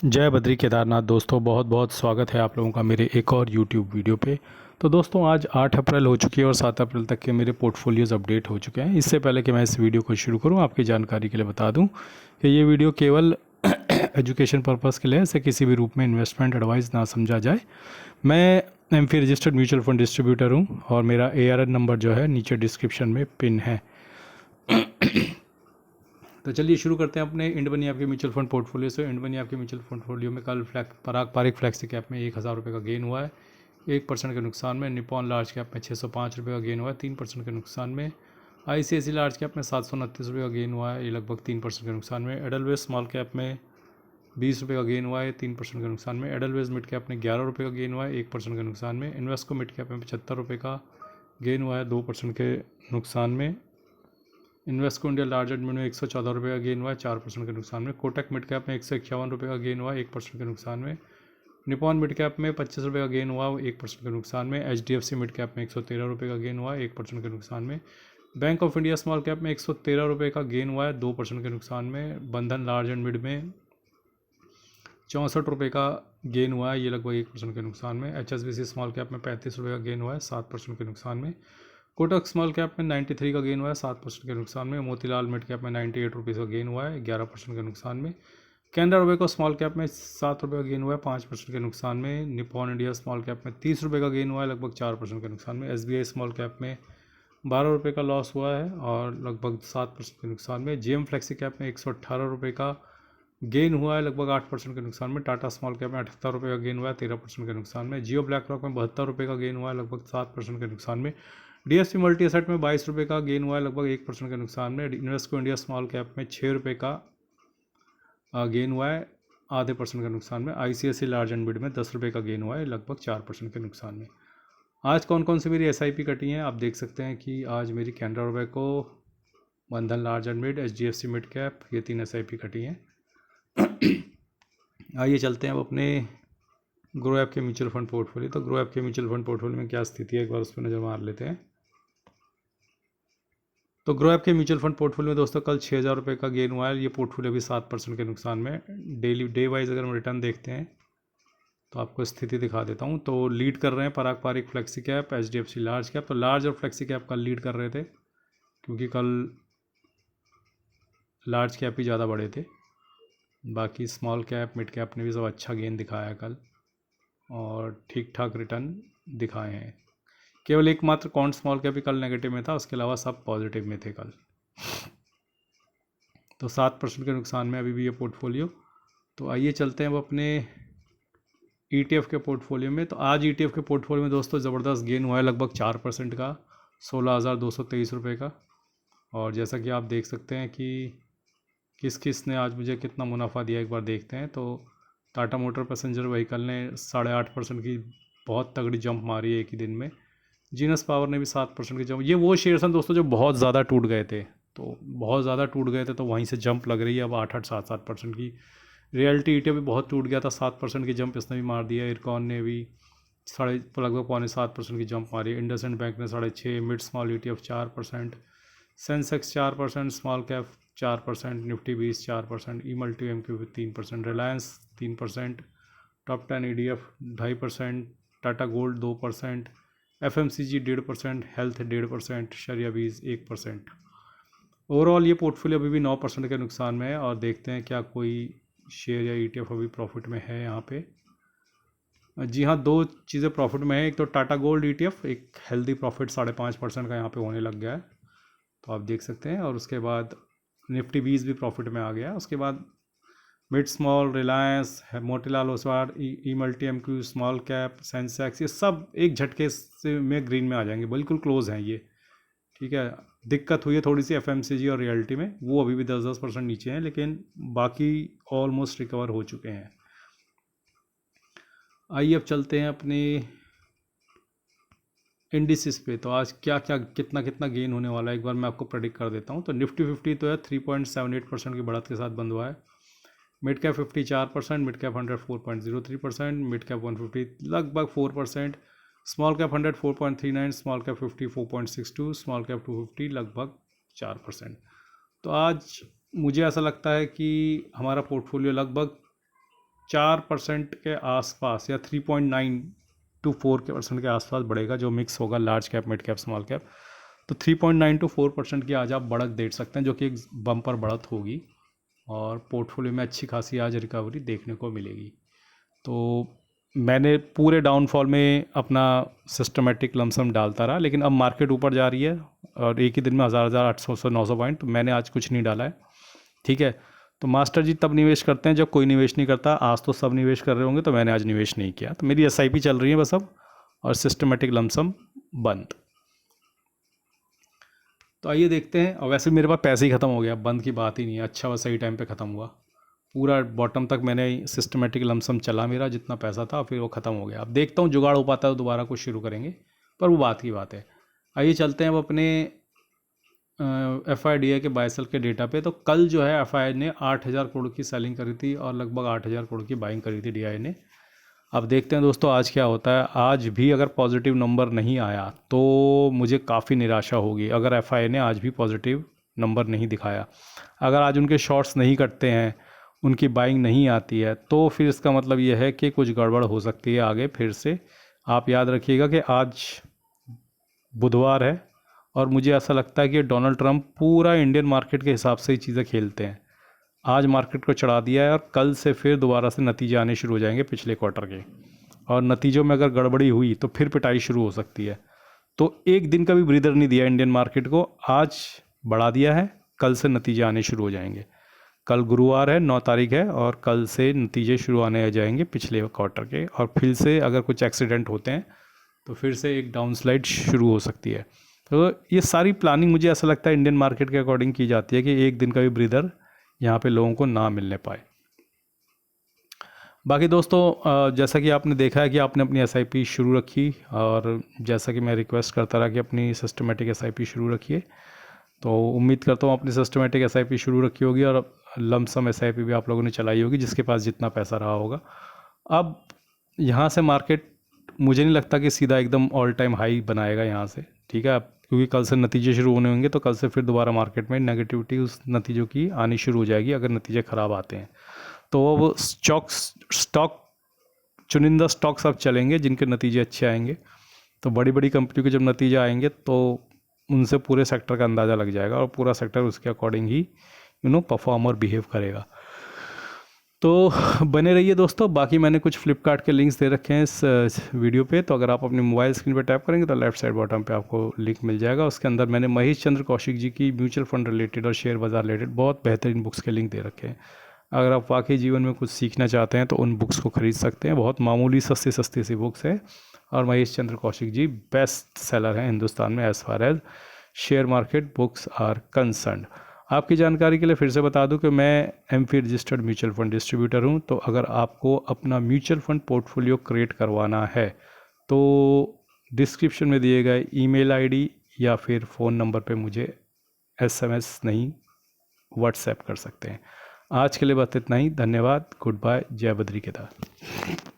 जय बद्री केदारनाथ दोस्तों, बहुत बहुत स्वागत है आप लोगों का मेरे एक और यूट्यूब वीडियो पे। तो दोस्तों आज 8 अप्रैल हो चुकी है और 7 अप्रैल तक के मेरे पोर्टफोलियोज़ अपडेट हो चुके हैं। इससे पहले कि मैं इस वीडियो को शुरू करूं, आपकी जानकारी के लिए बता दूं कि ये वीडियो केवल एजुकेशन पर्पज़ के लिए है, इसे किसी भी रूप में इन्वेस्टमेंट एडवाइस ना समझा जाए। मैं AMFI registered mutual fund distributor हूँ और मेरा ARN नंबर जो है नीचे डिस्क्रिप्शन में पिन है। तो चलिए शुरू करते हैं अपने इंड बनी आपके म्यूचुअल फंड पोर्टफोलियो से। इंड बनी आपके म्यूचुअल पोर्टफोलियो में कल पारिक फ्लैक्सी कैप में 1000 रुपये का गेन हुआ है 1% के नुकसान में। निपॉन लार्ज कैप में 605 रुपये का गेन हुआ है 3% के नुकसान में। ICICI लार्ज कैप में 729 रुपये का गेन हुआ है, ये लगभग 3% के नुकसान में। एडलवेज स्मॉल कैप में 20 रुपये का गेन हुआ है 3% के नुकसान में। एडलवेज मिड कैप में 11 रुपये का गेन हुआ है 1% के नुकसान में। इन्वेस्को मिड कैप में 75 रुपये का गेन हुआ है 2% के नुकसान में। Invesco India large and mid में 114 रुपये का गेन हुआ है 4% के नुकसान में। कोटक मिड कैप में 151 रुपये का गेन हुआ है 1% के नुकसान में। निपॉन मिड कैप में 25 रुपये का गेन हुआ 1% के नुकसान में। HDFC मिड कैप में 113 रुपये का गेन हुआ 1% के नुकसान में। Bank of India small cap में 113 रुपये का गेन हुआ है 2% के नुकसान में। बंधन लार्ज एंड मिड में 64 रुपये का गेन हुआ है, ये लगभग 1% के नुकसान में। HSBC स्मॉल कैप में 35 रुपये का गेन हुआ है 7% के नुकसान में। कोटक स्मॉल कैप में 93 का गेन हुआ है 7% के नुकसान में। मोतीलाल मिड कैप में 98 रुपीज़ का गेन हुआ है 11% के नुकसान में। कैनरा रोबेको स्मॉल कैप में 7 रुपये का गेन हुआ है 5% के नुकसान में। निपॉन इंडिया स्मॉल कैप में 30 रुपये का गेन हुआ है लगभग 4% के नुकसान में। SBI स्मॉल कैप में 12 रुपये का लॉस हुआ है और लगभग 7% के नुकसान में। GM फ्लेक्सी कैप में 118 रुपये का गेन हुआ है लगभग 8% के नुकसान में। टाटा स्मॉल कैप में 78 रुपये का गेन हुआ है 13% के नुकसान में। जियो ब्लैक रॉक में 72 रुपये का गेन हुआ है लगभग 7% के नुकसान में। DSP मल्टी एसेट में 22 रुपये का गेन हुआ है लगभग 1% के नुकसान में। इन्वेस्को इंडिया स्मॉल कैप में 6 रुपये का गेन हुआ है आधे % के नुकसान में। ICICI लार्ज एंड मिड में 10 रुपये का गेन हुआ है लगभग 4% के नुकसान में। आज कौन कौन सी मेरी SIP कटी हैं आप देख सकते हैं कि आज मेरी कैनरा रोबेको, बंधन large and mid, HDFC mid cap, ये 3 SIP कटी हैं। आइए चलते हैं अब अपने ग्रो ऐप के म्यूचुअल फंड पोर्टफोलियो। तो ग्रो ऐप के म्यूचुअल फंड पोर्टफोलियो में क्या स्थिति है एक बार उस पर नज़र मार लेते हैं। तो ग्रो ऐप के म्यूचुअल फंड पोर्टफोलियो में दोस्तों कल 6000 रुपये का गेन हुआ है। ये पोर्टफोलियो अभी 7% के नुकसान में। डेली डे वाइज अगर हम रिटर्न देखते हैं तो आपको स्थिति दिखा देता हूँ। तो लीड कर रहे हैं Parag Parikh flexi cap, HDFC large cap. तो लार्ज और फ्लेक्सी कैप कल लीड कर रहे थे क्योंकि कल लार्ज कैप ही ज़्यादा बड़े थे। बाकी स्मॉल कैप मिड कैप ने भी सब अच्छा गेन दिखाया कल और ठीक ठाक रिटर्न दिखाए हैं। केवल एकमात्र कॉन्ट स्मॉल कैप ही कल नेगेटिव में था, उसके अलावा सब पॉजिटिव में थे कल। तो 7% के नुकसान में अभी भी ये पोर्टफोलियो। तो आइए चलते हैं अब अपने ETF के पोर्टफोलियो में। तो आज ETF के पोर्टफोलियो में दोस्तों ज़बरदस्त गेन हुआ है लगभग 4% का, 16,223 रुपये का। और जैसा कि आप देख सकते हैं कि किस किस ने आज मुझे कितना मुनाफा दिया एक बार देखते हैं। तो टाटा मोटर पैसेंजर व्हीकल ने 8.5% की बहुत तगड़ी जंप मारी है एक ही दिन में। जीनस पावर ने भी 7% की जंप। ये वो शेयर्स हैं दोस्तों जो बहुत ज़्यादा टूट गए थे, तो बहुत ज़्यादा टूट गए थे तो वहीं से जंप लग रही है अब 8-7% की। रियलिटी ETF भी बहुत टूट गया था, 7% की जंप इसने भी मार दिया। इरकॉन ने भी लगभग 6.25% की जंप मारी। इंडसइंड बैंक ने 6.5%। Mid small ETF 4%। Sensex 4%, small cap 4%, Nifty 20 4%, ई multi MQ 3%, Reliance 3%, top 10 ETF 2.5%, Tata gold 2%, FMCG 1.5%, health 1.5%, शरिया बीज 1%। ओवरऑल ये पोर्टफोलियो अभी भी 9% के नुकसान में है और देखते हैं क्या कोई शेयर या ETF अभी प्रॉफिट में है यहाँ पे। जी हाँ, दो चीज़ें प्रॉफिट में है। एक तो टाटा गोल्ड ETF एक हेल्दी प्रॉफिट 5.5% का यहाँ पे होने लग गया है, तो आप देख सकते हैं। और उसके बाद निफ्टी 20 भी प्रॉफिट में आ गया। उसके बाद मिड स्मॉल, रिलायंस, मोतीलाल ओसवाल, ई multi MQ, small cap, Sensex, ये सब एक झटके से में ग्रीन में आ जाएंगे, बिल्कुल क्लोज हैं ये। ठीक है, दिक्कत हुई है थोड़ी सी FMCG और रियल्टी में, वो अभी भी 10% नीचे हैं, लेकिन बाकी ऑलमोस्ट रिकवर हो चुके हैं। आइए अब चलते हैं अपने इंडिसेस पे। तो आज क्या क्या कितना कितना गेन होने वाला है एक बार मैं आपको प्रेडिक्ट कर देता हूँ। तो निफ्टी 50 तो है 3.78% की बढ़त के साथ बंद हुआ है। Mid cap 50 4%, mid cap 100 4.03%, mid cap 150 लगभग 4%, small cap 100 4.39, small cap 50 4.62, small cap 250 लगभग 4%। तो आज मुझे ऐसा लगता है कि हमारा पोर्टफोलियो लगभग 4% के आसपास या 3.9 to 4% के आसपास बढ़ेगा, जो मिक्स होगा large cap, mid cap, small cap. तो 3.9 to 4% की आज आप बढ़त देख सकते हैं, जो कि एक बम्पर बढ़त होगी और पोर्टफोलियो में अच्छी खासी आज रिकवरी देखने को मिलेगी। तो मैंने पूरे डाउनफॉल में अपना सिस्टमेटिक लमसम डालता रहा, लेकिन अब मार्केट ऊपर जा रही है और एक ही दिन में 800 से 900 पॉइंट, तो मैंने आज कुछ नहीं डाला है। ठीक है, तो मास्टर जी तब निवेश करते हैं जब कोई निवेश नहीं करता। आज तो सब निवेश कर रहे होंगे, तो मैंने आज निवेश नहीं किया। तो मेरी SIP चल रही है बस अब, और सिस्टमेटिक लमसम बंद। तो आइए देखते हैं। और वैसे मेरे पास पैसे ही ख़त्म हो गया, बंद की बात ही नहीं है। अच्छा हुआ सही टाइम पे ख़त्म हुआ। पूरा बॉटम तक मैंने सिस्टमेटिक लमसम चला मेरा जितना पैसा था, फिर वो ख़त्म हो गया। अब देखता हूँ जुगाड़ हो पाता है तो दोबारा कुछ शुरू करेंगे, पर वो बात की बात है। आइए चलते हैं अब अपने FIDI के बायसेल के डेटा पे। तो कल जो है FII ने 8,000 करोड़ की सेलिंग करी थी और लगभग 8,000 करोड़ की बाइंग करी थी DI ने। अब देखते हैं दोस्तों आज क्या होता है। आज भी अगर पॉजिटिव नंबर नहीं आया तो मुझे काफ़ी निराशा होगी, अगर FII ने आज भी पॉजिटिव नंबर नहीं दिखाया। अगर आज उनके शॉर्ट्स नहीं कटते हैं, उनकी बाइंग नहीं आती है, तो फिर इसका मतलब ये है कि कुछ गड़बड़ हो सकती है आगे फिर से। आप याद रखिएगा कि आज बुधवार है और मुझे ऐसा लगता है कि डोनाल्ड ट्रंप पूरा इंडियन मार्केट के हिसाब से ही चीज़ें खेलते हैं। आज मार्केट को चढ़ा दिया है और कल से फिर दोबारा से नतीजे आने शुरू हो जाएंगे पिछले क्वार्टर के, और नतीजों में अगर गड़बड़ी हुई तो फिर पिटाई शुरू हो सकती है। तो एक दिन का भी ब्रीदर नहीं दिया इंडियन मार्केट को, आज बढ़ा दिया है, कल से नतीजे आने शुरू हो जाएंगे। कल गुरुवार है, 9 तारीख है, और कल से नतीजे शुरू आने जाएंगे पिछले क्वार्टर के, और फिर से अगर कुछ एक्सीडेंट होते हैं तो फिर से एक डाउन स्लाइड शुरू हो सकती है। तो ये सारी प्लानिंग मुझे ऐसा लगता है इंडियन मार्केट के अकॉर्डिंग की जाती है कि एक दिन का भी ब्रीदर यहाँ पे लोगों को ना मिलने पाए। बाकी दोस्तों जैसा कि आपने देखा है कि आपने अपनी SIP शुरू रखी, और जैसा कि मैं रिक्वेस्ट करता रहा कि अपनी सिस्टमेटिक SIP शुरू रखिए, तो उम्मीद करता हूँ अपनी सिस्टमेटिक SIP शुरू रखी होगी और लमसम SIP भी आप लोगों ने चलाई होगी, जिसके पास जितना पैसा रहा होगा। अब यहाँ से मार्केट मुझे नहीं लगता कि सीधा एकदम ऑल टाइम हाई बनाएगा यहाँ से, ठीक है, क्योंकि कल से नतीजे शुरू होने होंगे, तो कल से फिर दोबारा मार्केट में नेगेटिविटी उस नतीजों की आनी शुरू हो जाएगी अगर नतीजे ख़राब आते हैं। तो वो स्टॉक चुनिंदा स्टॉक्स अब चलेंगे जिनके नतीजे अच्छे आएंगे। तो बड़ी बड़ी कंपनियों के जब नतीजे आएंगे तो उनसे पूरे सेक्टर का अंदाज़ा लग जाएगा और पूरा सेक्टर उसके अकॉर्डिंग ही परफॉर्म और बिहेव करेगा। तो बने रहिए दोस्तों। बाकी मैंने कुछ फ्लिपकार्ट के लिंक्स दे रखे हैं इस वीडियो पे, तो अगर आप अपनी मोबाइल स्क्रीन पे टैप करेंगे तो लेफ्ट साइड बॉटम पे आपको लिंक मिल जाएगा। उसके अंदर मैंने महेश चंद्र कौशिक जी की म्यूचुअल फंड रिलेटेड और शेयर बाज़ार रिलेटेड बहुत बेहतरीन बुक्स के लिंक दे रखे हैं। अगर आप वाकई जीवन में कुछ सीखना चाहते हैं तो उन बुक्स को ख़रीद सकते हैं। बहुत मामूली सस्ती सी बुक्स है, और महेश चंद्र कौशिक जी बेस्ट सेलर हैं हिंदुस्तान में as far as share market books are concerned. आपकी जानकारी के लिए फिर से बता दूं कि मैं MFI registered mutual fund distributor हूं। तो अगर आपको अपना म्यूचुअल फंड पोर्टफोलियो क्रिएट करवाना है तो डिस्क्रिप्शन में दिए गए ईमेल ID या फिर फ़ोन नंबर पे मुझे SMS नहीं WhatsApp कर सकते हैं। आज के लिए बस इतना ही। धन्यवाद। Good bye. जय बद्री केदार।